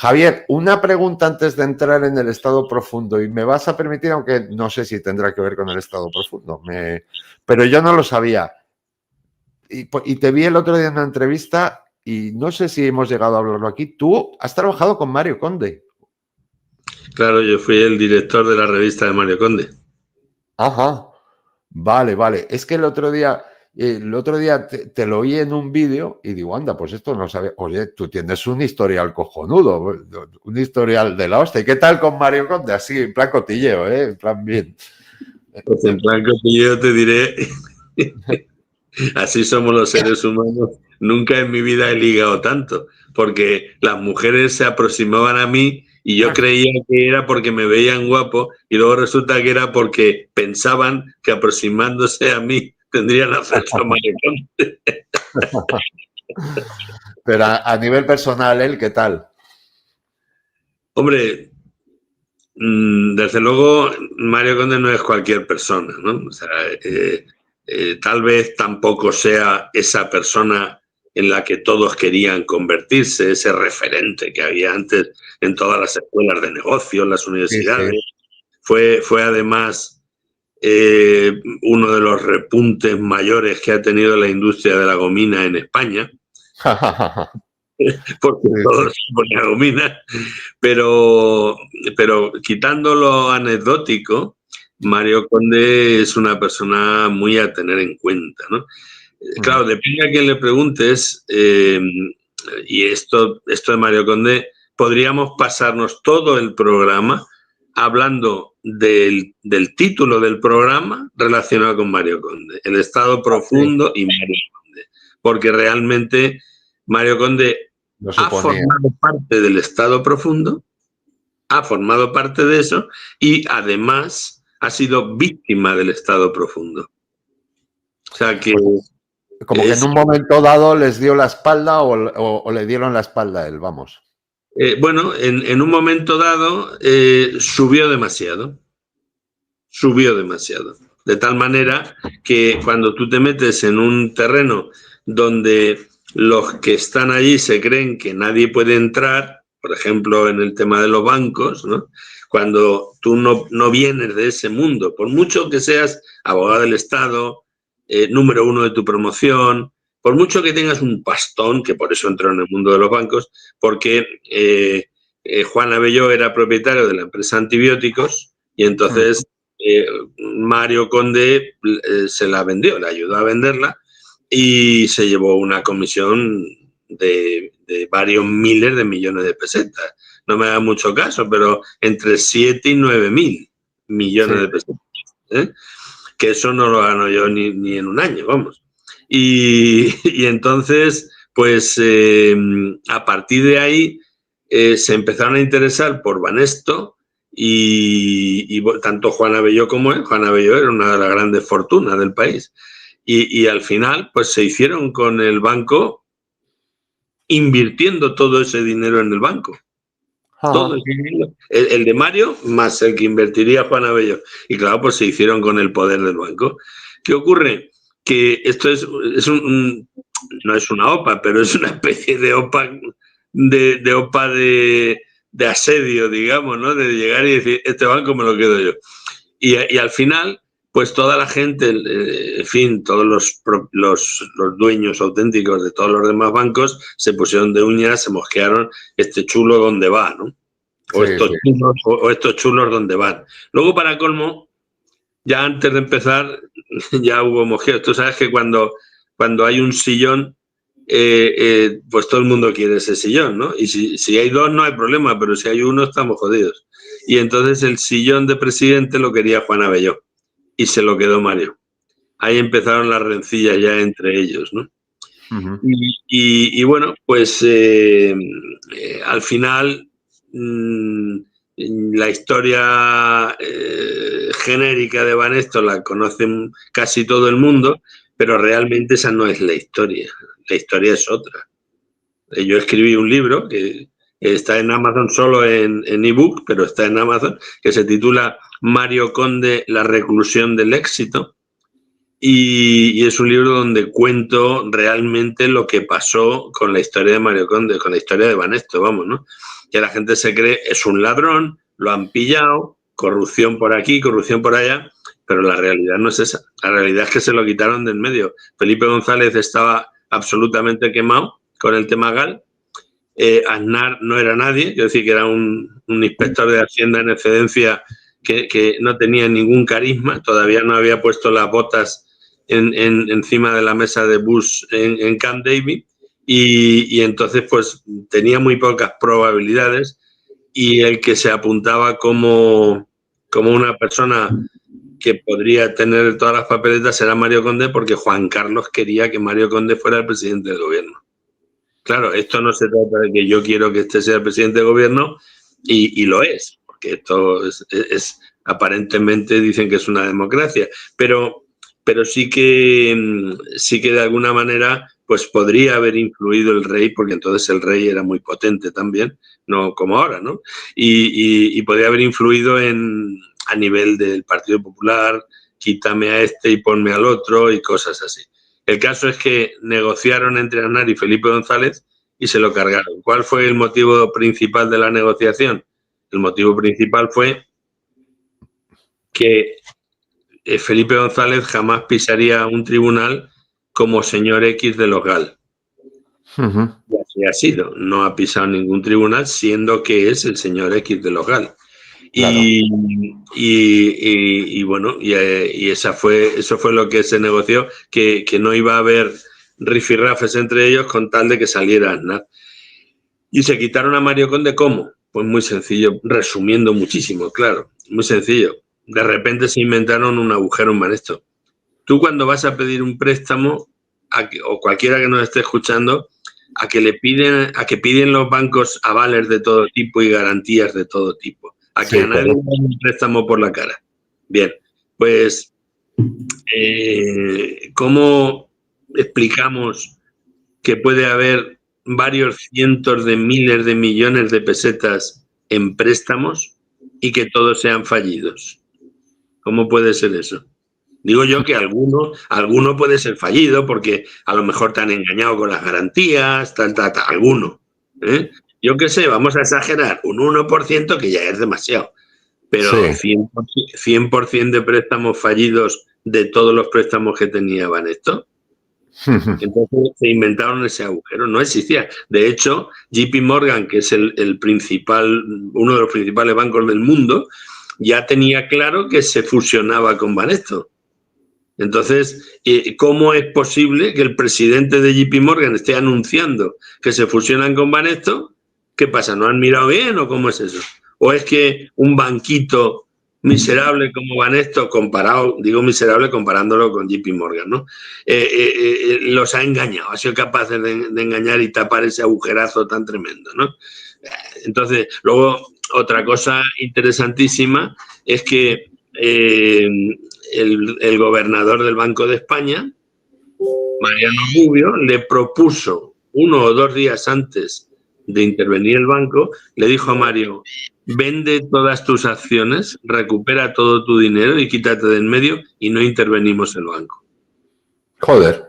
Javier, una pregunta antes de entrar en el estado profundo, y me vas a permitir, aunque no sé si tendrá que ver con el estado profundo, pero yo no lo sabía. Y te vi el otro día en una entrevista y no sé si hemos llegado a hablarlo aquí. Tú has trabajado con Mario Conde. Claro, yo fui el director de la revista de Mario Conde. Ajá. Vale, vale. Es que el otro día te lo oí en un vídeo y digo, anda, pues esto no sabía. Oye, tú tienes un historial cojonudo, un historial de la hostia. ¿Y qué tal con Mario Conde? Así, en plan cotilleo, ¿eh? En plan bien. Pues en plan cotilleo te diré, así somos los seres humanos. Nunca en mi vida he ligado tanto, porque las mujeres se aproximaban a mí y yo creía que era porque me veían guapo y luego resulta que era porque pensaban que aproximándose a mí tendrían acceso a Mario Conde. Pero a nivel personal, ¿él qué tal? Hombre, desde luego Mario Conde no es cualquier persona, ¿no? O sea, tal vez tampoco sea esa persona en la que todos querían convertirse, ese referente que había antes en todas las escuelas de negocios, las universidades. Sí, sí. Fue además uno de los repuntes mayores que ha tenido la industria de la gomina en España. Porque todos se ponían gomina, pero quitando lo anecdótico, Mario Conde es una persona muy a tener en cuenta, ¿no? Claro, depende a quién le preguntes, y esto de Mario Conde, podríamos pasarnos todo el programa hablando del título del programa relacionado con Mario Conde, el estado profundo y Mario Conde, porque realmente Mario Conde ha formado parte del estado profundo, ha formado parte de eso y además ha sido víctima del estado profundo. O sea que... Como que en un momento dado les dio la espalda o le dieron la espalda a él, vamos. Bueno, en un momento dado subió demasiado. Subió demasiado. De tal manera que cuando tú te metes en un terreno donde los que están allí se creen que nadie puede entrar, por ejemplo, en el tema de los bancos, ¿no? Cuando tú no vienes de ese mundo, por mucho que seas abogado del Estado, número uno de tu promoción, por mucho que tengas un pastón, que por eso entró en el mundo de los bancos, porque Juan Abelló era propietario de la empresa Antibióticos y entonces Mario Conde se la vendió, le ayudó a venderla y se llevó una comisión de varios miles de millones de pesetas. No me da mucho caso, pero entre 7 y 9 mil millones de pesetas. Que eso no lo gano yo ni en un año, vamos. Y entonces, pues a partir de ahí se empezaron a interesar por Banesto y tanto Juan Abelló como él. Juan Abelló era una de las grandes fortunas del país. Y al final, pues se hicieron con el banco invirtiendo todo ese dinero en el banco. Todo ese dinero, el de Mario más el que invertiría Juan Abelló. Y claro, pues se hicieron con el poder del banco. ¿Qué ocurre? Que esto no es una OPA, pero es una especie de OPA de asedio, digamos, ¿no? De llegar y decir, este banco me lo quedo yo. Y al final, pues toda la gente, en fin, todos los dueños auténticos de todos los demás bancos se pusieron de uñas, se mosquearon, este chulo dónde va, ¿no? O, sí, estos chulos dónde van. Luego, para colmo, ya antes de empezar, ya hubo mojeos. Tú sabes que cuando hay un sillón, pues todo el mundo quiere ese sillón, ¿no? Y si hay dos no hay problema, pero si hay uno estamos jodidos. Y entonces el sillón de presidente lo quería Juan Abelló y se lo quedó Mario. Ahí empezaron las rencillas ya entre ellos, ¿no? Y bueno, pues al final la historia genérica de Banesto la conocen casi todo el mundo, pero realmente esa no es la historia. La historia es otra. Yo escribí un libro que está en Amazon solo en ebook, pero está en Amazon, que se titula Mario Conde, la reclusión del éxito. y es un libro donde cuento realmente lo que pasó con la historia de Mario Conde, con la historia de Banesto, vamos, ¿no? Que la gente se cree es un ladrón, lo han pillado, corrupción por aquí, corrupción por allá, pero la realidad no es esa. La realidad es que se lo quitaron de en medio. Felipe González estaba absolutamente quemado con el tema GAL. Aznar no era nadie, quiero decir que era un inspector de Hacienda en excedencia que no tenía ningún carisma, todavía no había puesto las botas encima de la mesa de Bush en Camp David, y entonces pues tenía muy pocas probabilidades, y el que se apuntaba como una persona que podría tener todas las papeletas era Mario Conde, porque Juan Carlos quería que Mario Conde fuera el presidente del gobierno. Claro, esto no se trata de que yo quiero que este sea el presidente del gobierno, y lo es, porque esto es aparentemente dicen que es una democracia, pero sí que de alguna manera pues podría haber influido el rey, porque entonces el rey era muy potente también, no como ahora, ¿no? Y podría haber influido a nivel del Partido Popular, quítame a este y ponme al otro y cosas así. El caso es que negociaron entre Aznar y Felipe González y se lo cargaron. ¿Cuál fue el motivo principal de la negociación? El motivo principal fue que Felipe González jamás pisaría un tribunal como señor X de los GAL. Y así ha sido. No ha pisado ningún tribunal, siendo que es el señor X de los GAL. Claro. Y bueno, eso fue lo que se negoció, que no iba a haber rifirrafes entre ellos con tal de que saliera Aznar. Y se quitaron a Mario Conde, ¿cómo? Pues muy sencillo, resumiendo muchísimo, claro, muy sencillo. De repente se inventaron un agujero en Banesto. Tú cuando vas a pedir un préstamo, o cualquiera que nos esté escuchando, a que piden los bancos avales de todo tipo y garantías de todo tipo. A que a nadie le den un préstamo por la cara. Bien, pues, ¿cómo explicamos que puede haber varios cientos de miles de millones de pesetas en préstamos y que todos sean fallidos? ¿Cómo puede ser eso? Digo yo que alguno puede ser fallido porque a lo mejor te han engañado con las garantías, alguno. Yo qué sé, vamos a exagerar, un 1% que ya es demasiado, pero sí. 100% de préstamos fallidos de todos los préstamos que tenía Banesto. Entonces se inventaron ese agujero, no existía. De hecho, JP Morgan, que es uno de los principales bancos del mundo, ya tenía claro que se fusionaba con Banesto. Entonces, ¿cómo es posible que el presidente de JP Morgan esté anunciando que se fusionan con Banesto? ¿Qué pasa? ¿No han mirado bien o cómo es eso? ¿O es que un banquito miserable como Banesto, digo miserable comparándolo con JP Morgan, ¿no? Los ha engañado, ha sido capaz de engañar y tapar ese agujerazo tan tremendo, ¿no? Entonces, luego, otra cosa interesantísima es que el gobernador del Banco de España, Mariano Rubio, le propuso 1 o 2 días antes de intervenir el banco, le dijo a Mario: vende todas tus acciones, recupera todo tu dinero y quítate de en medio y no intervenimos el banco. Joder.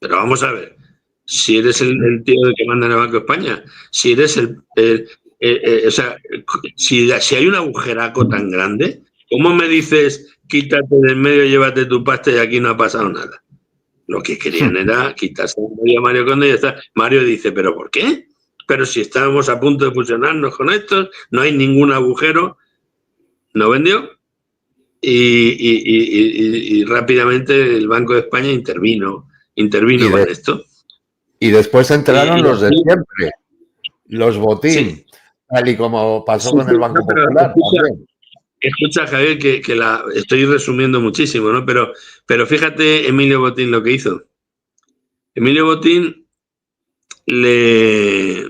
Pero vamos a ver, si eres el tío que manda en el Banco de España, si eres o sea, si hay un agujeraco tan grande, ¿cómo me dices quítate de en medio, llévate tu pasta y aquí no ha pasado nada? Lo que querían era quitarse de en medio a Mario Conde y ya está. Mario dice, ¿pero por qué? Pero si estábamos a punto de fusionarnos con estos, no hay ningún agujero. No vendió y rápidamente el Banco de España intervino con esto. Y después entraron los de siempre, los Botín, sí, tal y como pasó con el Banco Popular. Escucha, Javier, que estoy resumiendo muchísimo, ¿no? Pero fíjate Emilio Botín lo que hizo. Emilio Botín le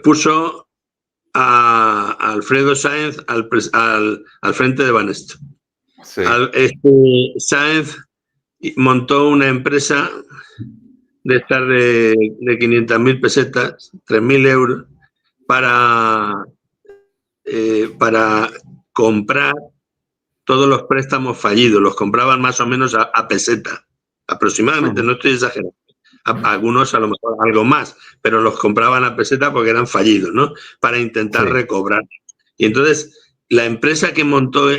puso a Alfredo Sáenz al frente de Banesto. Sí. Sáenz montó una empresa de estar de 500.000 pesetas, 3.000 euros, para comprar todos los préstamos fallidos, los compraban más o menos a peseta, aproximadamente, no estoy exagerando. Algunos a lo mejor algo más, pero los compraban a peseta porque eran fallidos, ¿no? Para intentar recobrar. Y entonces, la empresa que montó,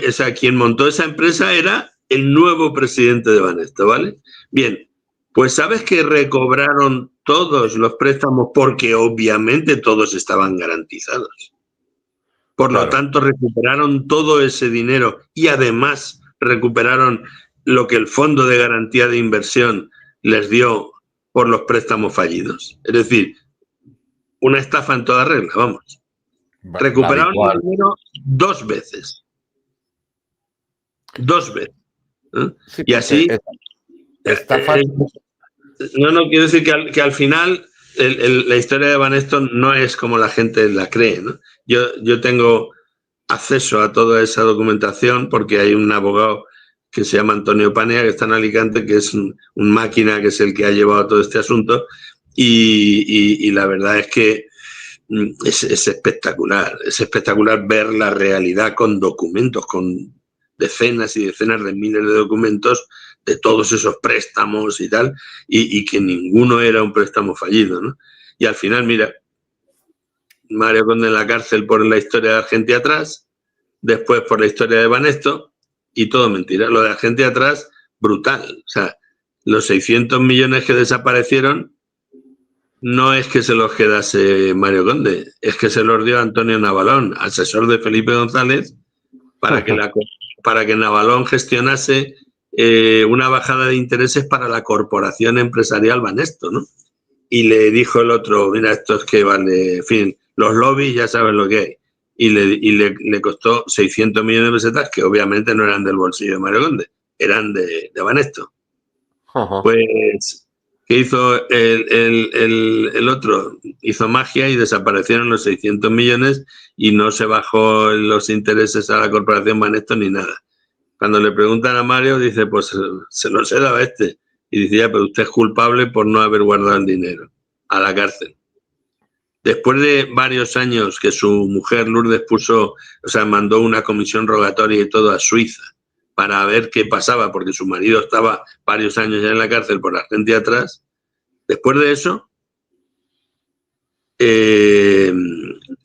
quien montó esa empresa era el nuevo presidente de Banesto, ¿vale? Bien, pues sabes que recobraron todos los préstamos porque obviamente todos estaban garantizados. Por lo tanto, recuperaron todo ese dinero y además recuperaron lo que el Fondo de Garantía de Inversión les dio por los préstamos fallidos. Es decir, una estafa en toda regla, vamos. Recuperaron el dinero 2 veces. 2 veces. ¿Eh? Sí, y así... no, quiero decir que al final la historia de Banesto no es como la gente la cree, ¿no? Yo tengo acceso a toda esa documentación porque hay un abogado que se llama Antonio Panea, que está en Alicante, que es un máquina, que es el que ha llevado todo este asunto, y la verdad es que es espectacular ver la realidad con documentos, con decenas y decenas de miles de documentos de todos esos préstamos y tal, y que ninguno era un préstamo fallido, ¿no? Y al final, mira, Mario Conde en la cárcel por la historia de Argentia Atrás, después por la historia de Banesto, y todo mentira. Lo de Argentia Atrás, brutal. O sea, los 600 millones que desaparecieron no es que se los quedase Mario Conde, es que se los dio Antonio Navalón, asesor de Felipe González, para que Navalón gestionase una bajada de intereses para la corporación empresarial Banesto, ¿no? Y le dijo el otro, mira, esto es que vale, en fin, los lobbies ya saben lo que hay. Y le costó 600 millones de pesetas, que obviamente no eran del bolsillo de Mario Conde, eran de Banesto. Pues, ¿qué hizo el otro? Hizo magia y desaparecieron los 600 millones y no se bajó los intereses a la corporación Banesto ni nada. Cuando le preguntan a Mario, dice, pues se los he dado a este. Y dice, ya, pero usted es culpable por no haber guardado el dinero. A la cárcel. Después de varios años que su mujer Lourdes mandó una comisión rogatoria y todo a Suiza para ver qué pasaba, porque su marido estaba varios años ya en la cárcel por Argentia Atrás. Después de eso,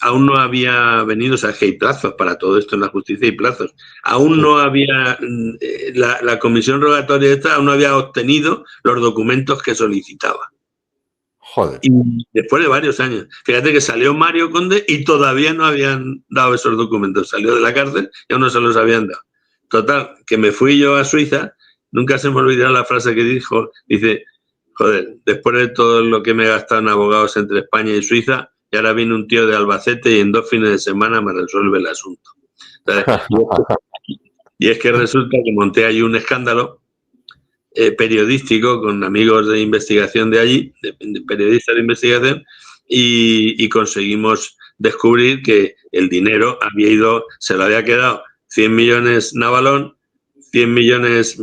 aún no había venido, o sea, que hay plazos para todo esto en la justicia, hay plazos. Aún no había, la comisión rogatoria esta aún no había obtenido los documentos que solicitaba. Joder. Y después de varios años. Fíjate que salió Mario Conde y todavía no habían dado esos documentos. Salió de la cárcel y aún no se los habían dado. Total, que me fui yo a Suiza, nunca se me olvidará la frase que dijo, dice, joder, después de todo lo que me he gastado en abogados entre España y Suiza, y ahora viene un tío de Albacete y en 2 fines de semana me resuelve el asunto. Y es que resulta que monté allí un escándalo periodístico con amigos de investigación de allí, de periodistas de investigación, y conseguimos descubrir que el dinero se lo había quedado 100 millones Navalón, 100 millones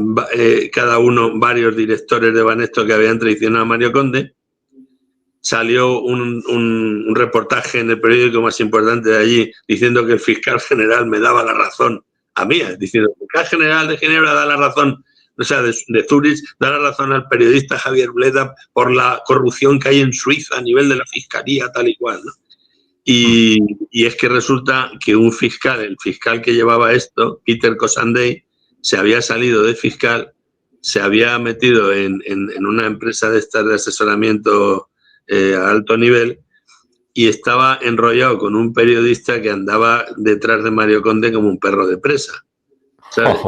cada uno, varios directores de Banesto que habían traicionado a Mario Conde. Salió un reportaje en el periódico más importante de allí diciendo que el fiscal general me daba la razón a mí, diciendo el fiscal general de Ginebra da la razón, o sea, de Zurich, da la razón al periodista Javier Bleda por la corrupción que hay en Suiza a nivel de la fiscalía, tal y cual, ¿no? Y es que resulta que el fiscal que llevaba esto, Peter Kosanday, se había salido de fiscal, se había metido en una empresa de estas de asesoramiento a alto nivel y estaba enrollado con un periodista que andaba detrás de Mario Conde como un perro de presa, ¿sabes?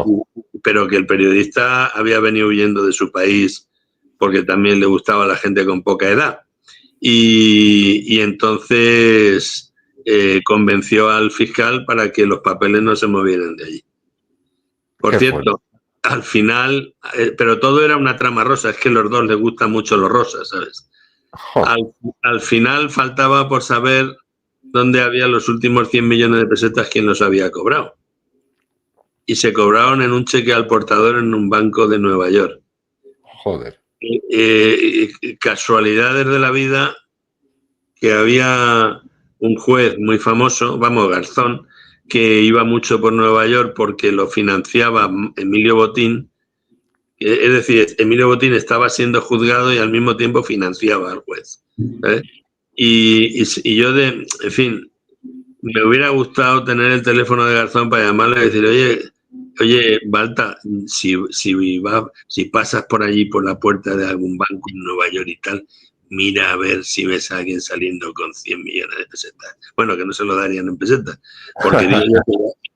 Pero que el periodista había venido huyendo de su país porque también le gustaba a la gente con poca edad. Y entonces convenció al fiscal para que los papeles no se movieran de allí. Por cierto, al final, pero todo era una trama rosa, es que a los dos les gustan mucho los rosas, ¿sabes? Al final faltaba por saber dónde había los últimos 100 millones de pesetas, quién los había cobrado. Y se cobraron en un cheque al portador en un banco de Nueva York. Joder. Casualidades de la vida, que había un juez muy famoso, Garzón, que iba mucho por Nueva York porque lo financiaba Emilio Botín. Es decir, Emilio Botín estaba siendo juzgado y al mismo tiempo financiaba al juez. Y yo, en fin, me hubiera gustado tener el teléfono de Garzón para llamarle y decir, oye, Balta, si pasas por allí, por la puerta de algún banco en Nueva York y tal, mira a ver si ves a alguien saliendo con 100 millones de pesetas. Bueno, que no se lo darían en pesetas, porque digo yo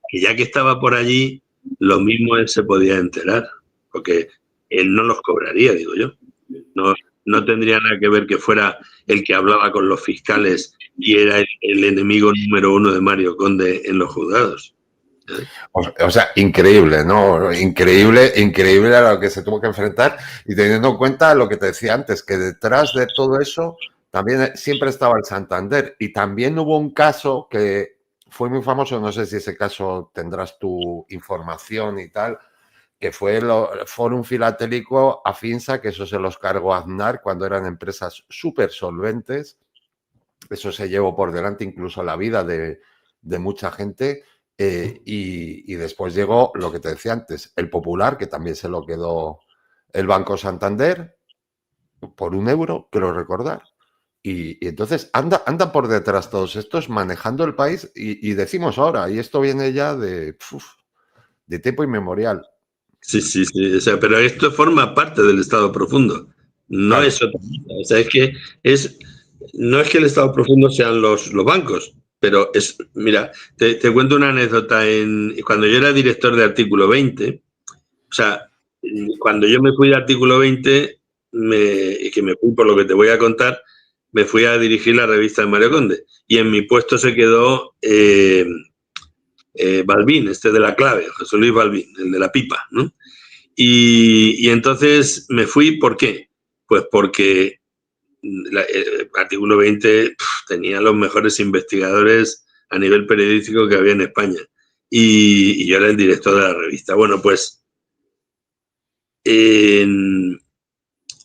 que ya que estaba por allí, lo mismo él se podía enterar, porque él no los cobraría, digo yo. No tendría nada que ver que fuera el que hablaba con los fiscales y era el enemigo número uno de Mario Conde en los juzgados. O sea, increíble, ¿no? Increíble a lo que se tuvo que enfrentar, y teniendo en cuenta lo que te decía antes, que detrás de todo eso también siempre estaba el Santander, y también hubo un caso que fue muy famoso, no sé si ese caso tendrás tu información y tal, que fue el Fórum Filatélico Afinsa, que eso se los cargó Aznar cuando eran empresas súper solventes. Eso se llevó por delante incluso la vida de mucha gente. Y después llegó lo que te decía antes, el Popular, que también se lo quedó el Banco Santander por €1, quiero recordar. Y entonces anda por detrás todos estos manejando el país, y decimos ahora, y esto viene ya de tiempo inmemorial. Sí. O sea, pero esto forma parte del Estado profundo. No Claro. es otra cosa. O sea, no es que el Estado profundo sean los bancos, pero mira, te cuento una anécdota. Cuando yo era director de Artículo 20, o sea, cuando yo me fui de Artículo 20, y que me fui por lo que te voy a contar, me fui a dirigir la revista de Mario Conde. Y en mi puesto se quedó Balbín, de la clave, José Luis Balbín, el de la pipa, ¿no? Y entonces me fui, ¿por qué? Pues porque el Artículo 20 tenía los mejores investigadores a nivel periodístico que había en España. Y yo era el director de la revista. Bueno, pues en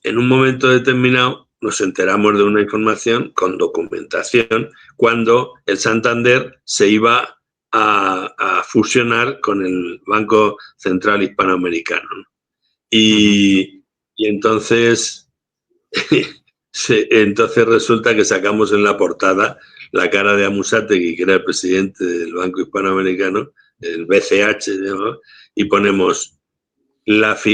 un momento determinado nos enteramos de una información con documentación cuando el Santander se iba a fusionar con el Banco Central Hispanoamericano. Y entonces, entonces resulta que sacamos en la portada la cara de Amusategui, que era el presidente del Banco Hispanoamericano, el BCH, ¿no? Y ponemos,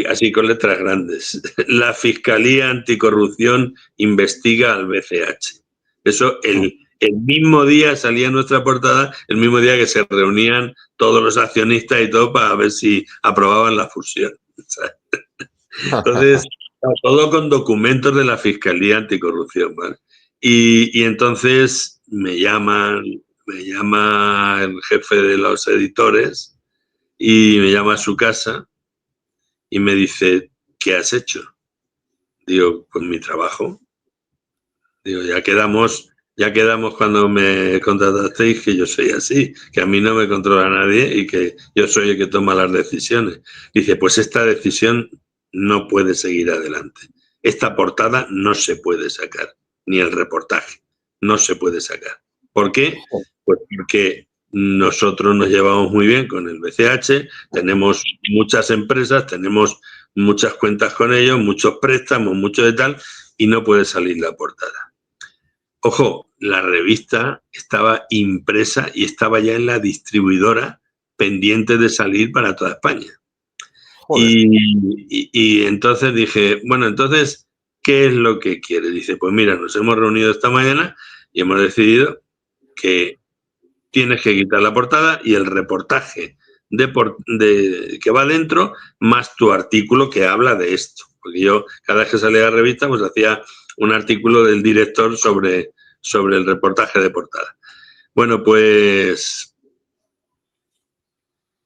así con letras grandes, la Fiscalía Anticorrupción investiga al BCH. Eso el mismo día salía en nuestra portada, el mismo día que se reunían todos los accionistas y todo para ver si aprobaban la fusión. Entonces, todo con documentos de la Fiscalía Anticorrupción, ¿vale? Y entonces me llama el jefe de los editores y me llama a su casa y me dice, ¿qué has hecho? Digo, pues mi trabajo. Digo, ya quedamos cuando me contratasteis que yo soy así, que a mí no me controla nadie y que yo soy el que toma las decisiones. Dice, pues esta decisión no puede seguir adelante. Esta portada no se puede sacar, ni el reportaje, no se puede sacar. ¿Por qué? Pues porque nosotros nos llevamos muy bien con el BCH, tenemos muchas empresas, tenemos muchas cuentas con ellos, muchos préstamos, mucho de tal, y no puede salir la portada. Ojo, la revista estaba impresa y estaba ya en la distribuidora pendiente de salir para toda España. Y entonces dije, bueno, entonces, ¿qué es lo que quiere? Dice, pues mira, nos hemos reunido esta mañana y hemos decidido que tienes que quitar la portada y el reportaje que va dentro, más tu artículo que habla de esto. Porque yo, cada vez que salía la revista, pues hacía un artículo del director sobre el reportaje de portada. Bueno, pues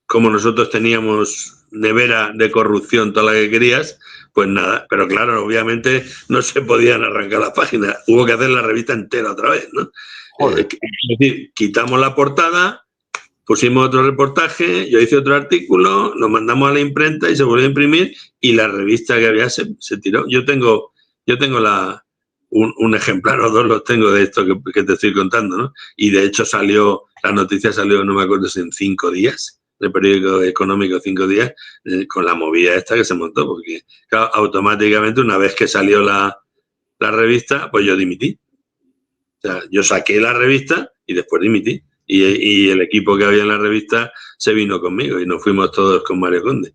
como nosotros teníamos nevera de corrupción, toda la que querías, pues nada, pero claro, obviamente no se podían arrancar las páginas, hubo que hacer la revista entera otra vez, ¿no? Es decir, quitamos la portada, pusimos otro reportaje, yo hice otro artículo, lo mandamos a la imprenta y se volvió a imprimir y la revista que había se tiró. Yo tengo un ejemplar o dos los tengo de esto que te estoy contando, ¿no? Y de hecho la noticia salió, no me acuerdo si en 5 días, el periódico económico 5 días, con la movida esta que se montó, porque claro, automáticamente una vez que salió la revista, pues yo dimití. O sea, yo saqué la revista y después dimití. Y el equipo que había en la revista se vino conmigo y nos fuimos todos con Mario Conde.